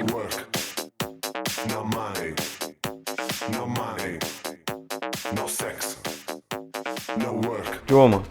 work, no money, no money, no sex, no work, Тёма,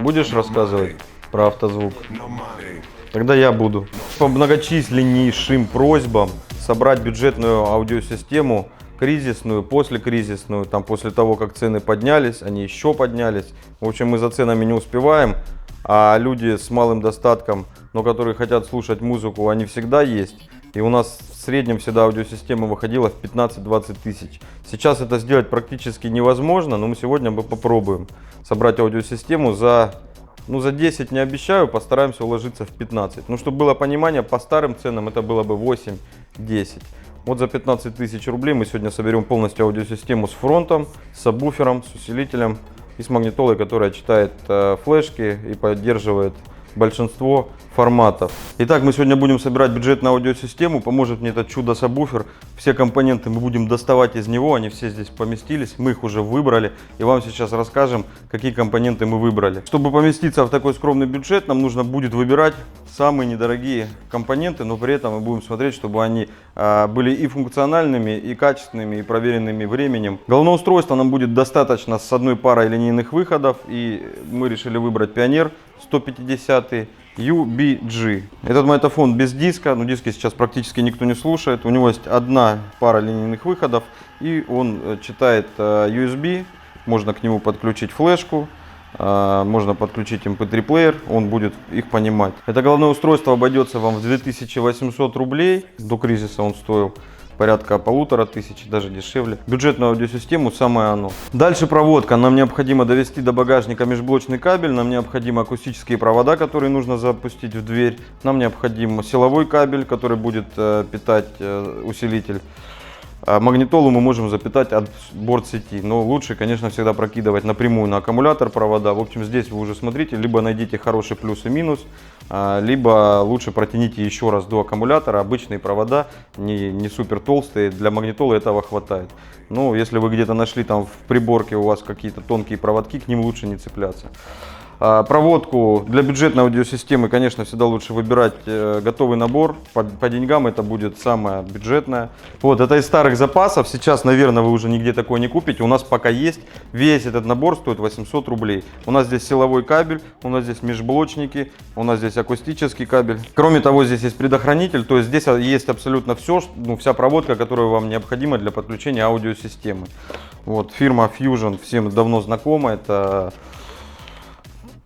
будешь рассказывать про автозвук? no money. Тогда я буду. По многочисленнейшим просьбам собрать бюджетную аудиосистему, кризисную, послекризисную, там после того, как цены поднялись, они еще поднялись. В общем, мы за ценами не успеваем, а люди с малым достатком, но которые хотят слушать музыку, они всегда есть. И у нас в среднем всегда аудиосистема выходила в 15-20 тысяч. Сейчас это сделать практически невозможно, но мы сегодня попробуем собрать аудиосистему за 10 не обещаю, постараемся уложиться в 15. Ну, чтобы было понимание, по старым ценам это было бы 8-10. Вот за 15 тысяч рублей мы сегодня соберем полностью аудиосистему с фронтом, с сабвуфером, с усилителем и с магнитолой, которая читает флешки и поддерживает большинство форматов. Итак, мы сегодня будем собирать бюджетную аудиосистему, поможет мне этот чудо-сабвуфер. Все компоненты мы будем доставать из него, они все здесь поместились, мы их уже выбрали и вам сейчас расскажем, какие компоненты мы выбрали. Чтобы поместиться в такой скромный бюджет, нам нужно будет выбирать самые недорогие компоненты, но при этом мы будем смотреть, чтобы они были и функциональными, и качественными, и проверенными временем. Головное устройство нам будет достаточно с одной парой линейных выходов, и мы решили выбрать Pioneer 150 UBG. Этот магнитофон без диска, но диски сейчас практически никто не слушает. У него есть одна пара линейных выходов, и он читает USB, можно к нему подключить флешку, можно подключить MP3 плеер, он будет их понимать. Это головное устройство обойдется вам в 2800 рублей, до кризиса он стоил порядка 1500, даже дешевле. Бюджетную аудиосистему самое оно. Дальше проводка. Нам необходимо довести до багажника межблочный кабель, нам необходимы акустические провода, которые нужно запустить в дверь, нам необходим силовой кабель, который будет питать усилитель. Магнитолу мы можем запитать от борт-сети, но лучше, конечно, всегда прокидывать напрямую на аккумулятор провода. В общем, здесь вы уже смотрите, либо найдите хороший плюс и минус, либо лучше протяните еще раз до аккумулятора. Обычные провода, не супер толстые, для магнитолы этого хватает. Но если вы где-то нашли там в приборке у вас какие-то тонкие проводки, к ним лучше не цепляться. Проводку для бюджетной аудиосистемы, конечно, всегда лучше выбирать готовый набор. По деньгам это будет самое бюджетное. Вот, это из старых запасов. Сейчас, наверное, вы уже нигде такое не купите. У нас пока есть. Весь этот набор стоит 800 рублей. У нас здесь силовой кабель, у нас здесь межблочники, у нас здесь акустический кабель. Кроме того, здесь есть предохранитель. То есть здесь есть абсолютно все, вся проводка, которая вам необходима для подключения аудиосистемы. Вот, фирма Fusion всем давно знакома. Это...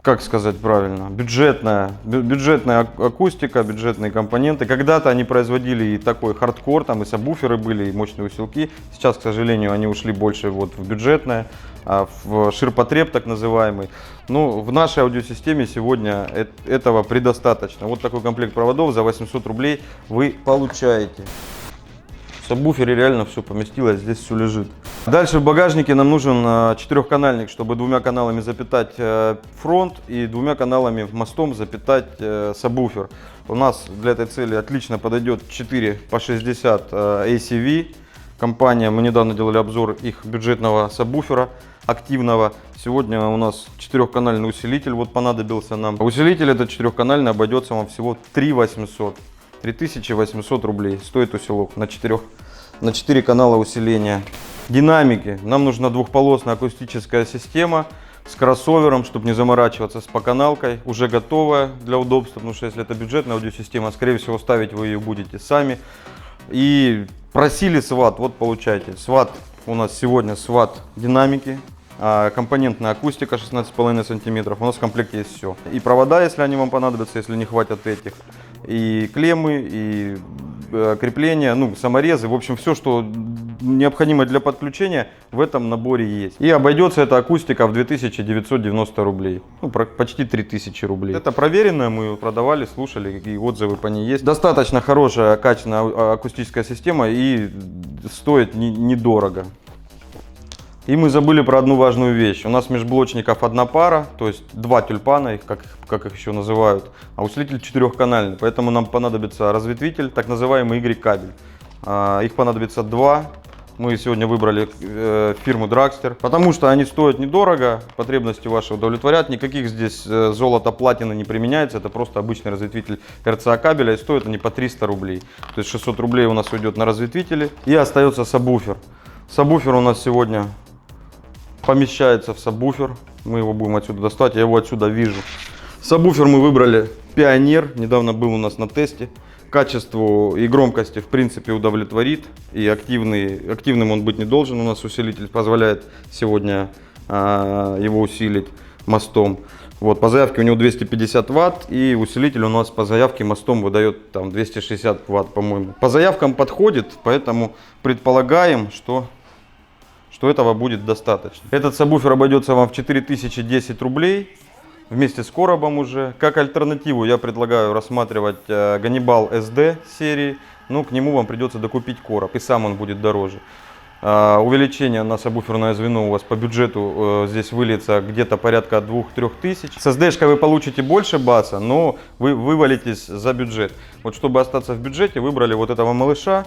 Как сказать правильно, бюджетная акустика, бюджетные компоненты. Когда-то они производили и такой хардкор, там и сабвуферы были, и мощные усилки. Сейчас, к сожалению, они ушли больше вот в бюджетное, в ширпотреб так называемый. Но в нашей аудиосистеме сегодня этого предостаточно. Вот такой комплект проводов за 800 рублей вы получаете. В сабвуфере реально все поместилось, здесь все лежит. Дальше в багажнике нам нужен 4-канальник, чтобы 2 каналами запитать фронт и 2 каналами мостом запитать сабвуфер. У нас для этой цели отлично подойдет 4 по 60 ACV. Компания, мы недавно делали обзор их бюджетного сабвуфера активного. Сегодня у нас 4-канальный усилитель вот понадобился нам. Усилитель этот 4-канальный обойдется вам всего 3800 рублей стоит усилок на 4 канала усиления. Динамики. Нам нужна двухполосная акустическая система с кроссовером, чтобы не заморачиваться с поканалкой. Уже готовая для удобства, потому что если это бюджетная аудиосистема, скорее всего ставить вы ее будете сами. И просили сват, вот получайте. Сват у нас сегодня сват динамики. Компонентная акустика 16,5 сантиметров. У нас в комплекте есть все. И провода, если они вам понадобятся, если не хватит этих. И клеммы, и крепления, саморезы. В общем, все, что необходимо для подключения, в этом наборе есть. И обойдется эта акустика в 2990 рублей. Почти 3000 рублей. Это проверенная, мы ее продавали, слушали, и отзывы по ней есть. Достаточно хорошая, качественная акустическая система и стоит недорого. И мы забыли про одну важную вещь. У нас межблочников одна пара, то есть 2 тюльпана, как их еще называют, а усилитель 4-канальный. Поэтому нам понадобится разветвитель, так называемый Y-кабель. Их понадобится 2. Мы сегодня выбрали фирму Dragster, потому что они стоят недорого, потребности ваши удовлетворят. Никаких здесь золота, платины не применяется, это просто обычный разветвитель RCA кабеля, и стоят они по 300 рублей. То есть 600 рублей у нас уйдет на разветвители, и остается сабвуфер. Сабвуфер у нас сегодня помещается в сабвуфер, мы его будем отсюда достать, я его отсюда вижу. Сабвуфер мы выбрали Pioneer, недавно был у нас на тесте. Качеству и громкости в принципе удовлетворит, и активным он быть не должен. У нас усилитель позволяет сегодня его усилить мостом. Вот, по заявке у него 250 ватт, и усилитель у нас по заявке мостом выдает там 260 ватт, по-моему. По заявкам подходит, поэтому предполагаем, что этого будет достаточно. Этот сабвуфер обойдется вам в 4010 рублей. Вместе с коробом уже. Как альтернативу я предлагаю рассматривать Ганнибал SD серии. Но к нему вам придется докупить короб, и сам он будет дороже. Увеличение на сабвуферное звено у вас по бюджету здесь выльется где-то порядка 2-3 тысяч. С SD-шкой вы получите больше баса, но вы вывалитесь за бюджет. Вот чтобы остаться в бюджете, выбрали вот этого малыша.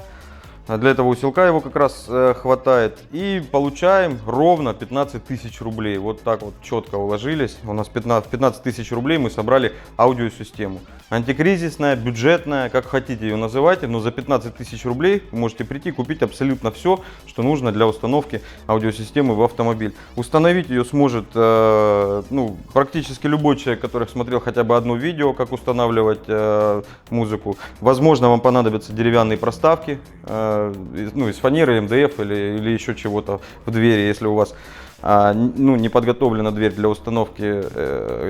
Для этого усилка его как раз хватает. И получаем ровно 15 тысяч рублей. Вот так вот четко уложились. У нас 15 тысяч рублей мы собрали аудиосистему. Антикризисная, бюджетная, как хотите ее называйте. Но за 15 тысяч рублей вы можете прийти и купить абсолютно все, что нужно для установки аудиосистемы в автомобиль. Установить ее сможет практически любой человек, который смотрел хотя бы одно видео, как устанавливать музыку. Возможно, вам понадобятся деревянные проставки. Из фанеры, МДФ или еще чего-то в двери, если у вас не подготовлена дверь для установки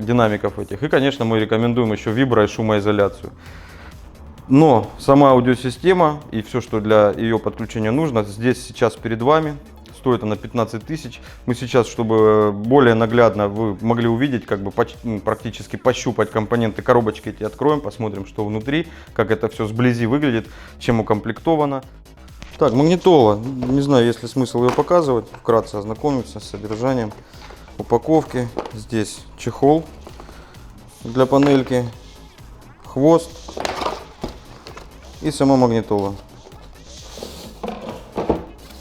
динамиков этих. И, конечно, мы рекомендуем еще вибро и шумоизоляцию. Но сама аудиосистема и все, что для ее подключения нужно, здесь сейчас перед вами. Стоит она 15 тысяч. Мы сейчас, чтобы более наглядно вы могли увидеть, практически пощупать компоненты коробочки эти, откроем, посмотрим, что внутри, как это все сблизи выглядит, чем укомплектовано. Так, магнитола. Не знаю, есть ли смысл ее показывать. Вкратце ознакомиться с содержанием упаковки. Здесь чехол для панельки, хвост и сама магнитола.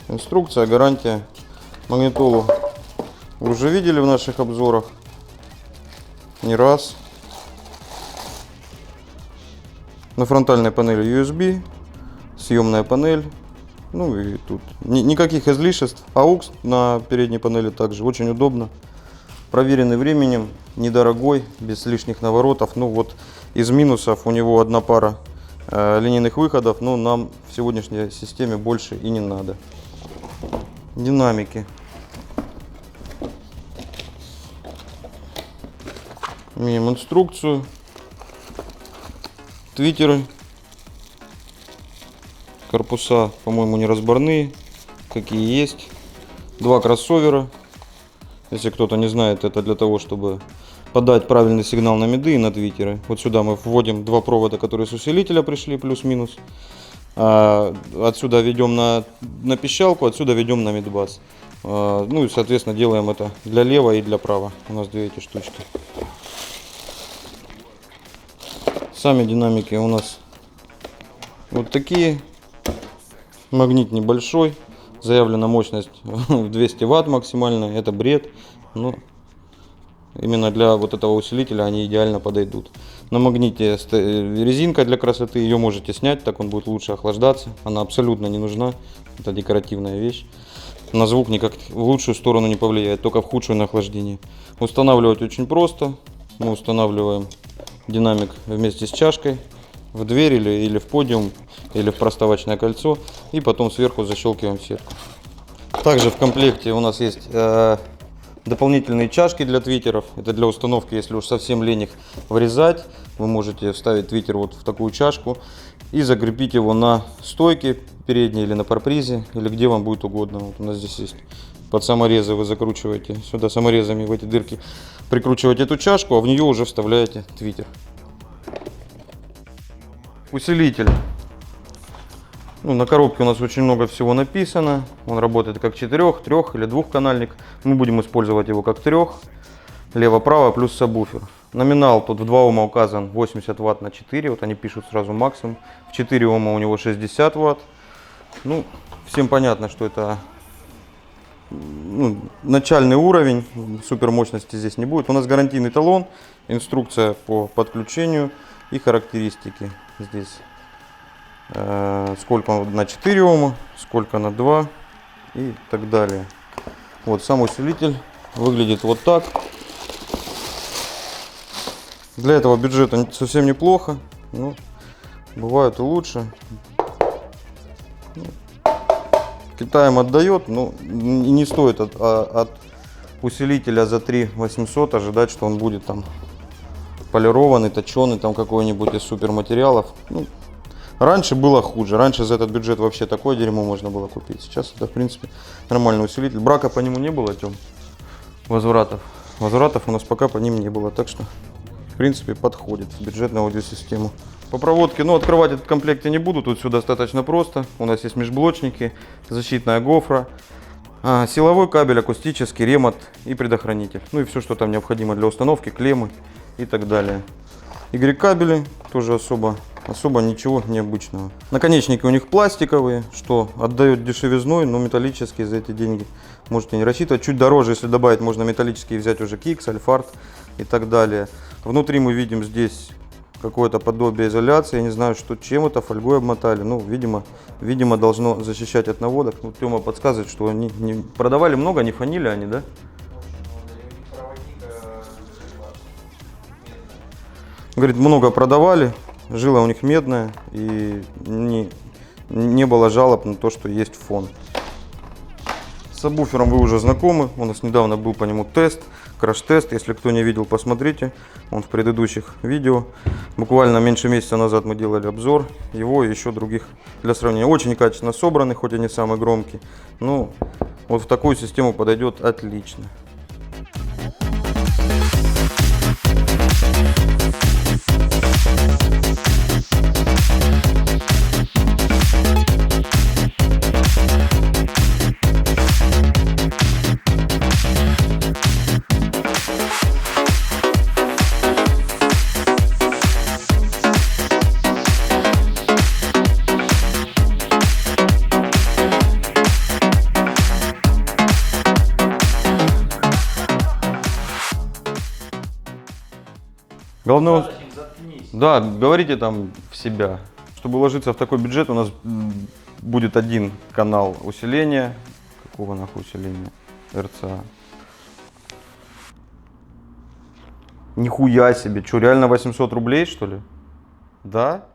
Инструкция, гарантия. Магнитолу вы уже видели в наших обзорах не раз. На фронтальной панели USB, съемная панель. Ну и тут никаких излишеств. AUX на передней панели также очень удобно. Проверенный временем, недорогой, без лишних наворотов. Ну вот из минусов у него одна пара линейных выходов, но нам в сегодняшней системе больше и не надо. Динамики. Имеем инструкцию. Твитеры. Корпуса, по-моему, не разборные, какие есть. Два кроссовера. Если кто-то не знает, это для того, чтобы подать правильный сигнал на миды и на твитеры. Вот сюда мы вводим два провода, которые с усилителя пришли, плюс-минус. Отсюда ведем на пищалку, отсюда ведем на мидбас. Ну и, соответственно, делаем это для лева и для права. У нас две эти штучки. Сами динамики у нас вот такие. Магнит небольшой, заявлена мощность в 200 ватт максимальная, это бред, но именно для вот этого усилителя они идеально подойдут. На магните резинка для красоты, ее можете снять, так он будет лучше охлаждаться, она абсолютно не нужна, это декоративная вещь. На звук никак в лучшую сторону не повлияет, только в худшую на охлаждение. Устанавливать очень просто, мы устанавливаем динамик вместе с чашкой в дверь или в подиум, или в проставочное кольцо, и потом сверху защелкиваем сетку. Также в комплекте у нас есть дополнительные чашки для твитеров. Это для установки, если уж совсем лень их вырезать, вы можете вставить твитер вот в такую чашку и закрепить его на стойке передней или на парпризе, или где вам будет угодно. Вот у нас здесь есть под саморезы, вы закручиваете сюда саморезами в эти дырки, прикручиваете эту чашку, а в нее уже вставляете твитер. Усилитель. На коробке у нас очень много всего написано. Он работает как 4, 3 или 2-канальник. Мы будем использовать его как 3. Лево-право плюс сабвуфер. Номинал тут в 2 Ома указан 80 Вт на 4. Вот они пишут сразу максимум. В 4 Ома у него 60 Вт. Ну, всем понятно, что это начальный уровень, супермощности здесь не будет. У нас гарантийный талон, инструкция по подключению и характеристики здесь. Сколько он на 4 Ома, сколько на 2 и так далее. Вот сам усилитель выглядит вот так. Для этого бюджета совсем неплохо, но бывает и лучше. Китаем отдает, но не стоит от усилителя за 3 800 ожидать, что он будет там полированный, точеный, там какой-нибудь из суперматериалов. Ну, раньше было хуже, раньше за этот бюджет вообще такое дерьмо можно было купить. Сейчас это в принципе нормальный усилитель. Брака по нему не было, Тём? Возвратов у нас пока по ним не было, так что в принципе подходит в бюджетную аудиосистему. По проводке, открывать этот комплект я не буду, тут все достаточно просто. У нас есть межблочники, защитная гофра, силовой кабель, акустический, ремонт и предохранитель. Ну и все, что там необходимо для установки, клеммы и так далее. Y-кабели тоже особо ничего необычного. Наконечники у них пластиковые, что отдает дешевизной, но металлические за эти деньги можете не рассчитывать. Чуть дороже, если добавить, можно металлические взять уже Kix, Альфард и так далее. Внутри мы видим здесь какое-то подобие изоляции. Я не знаю, чем это, фольгой обмотали. Ну, видимо, должно защищать от наводок. Ну, Тёма подсказывает, что они не продавали много, не фанили они, да? Говорит, много продавали, жила у них медная, и не было жалоб на то, что есть фон. С сабвуфером вы уже знакомы, у нас недавно был по нему тест, краш-тест. Если кто не видел, посмотрите, он в предыдущих видео. Буквально меньше месяца назад мы делали обзор его и еще других для сравнения. Очень качественно собраны, хоть и не самый громкий, но вот в такую систему подойдет отлично. Главное, да, говорите там в себя. Чтобы уложиться в такой бюджет, у нас будет один канал усиления. Какого нахуй усиления? РЦА. Нихуя себе, что, реально 800 рублей, что ли? Да?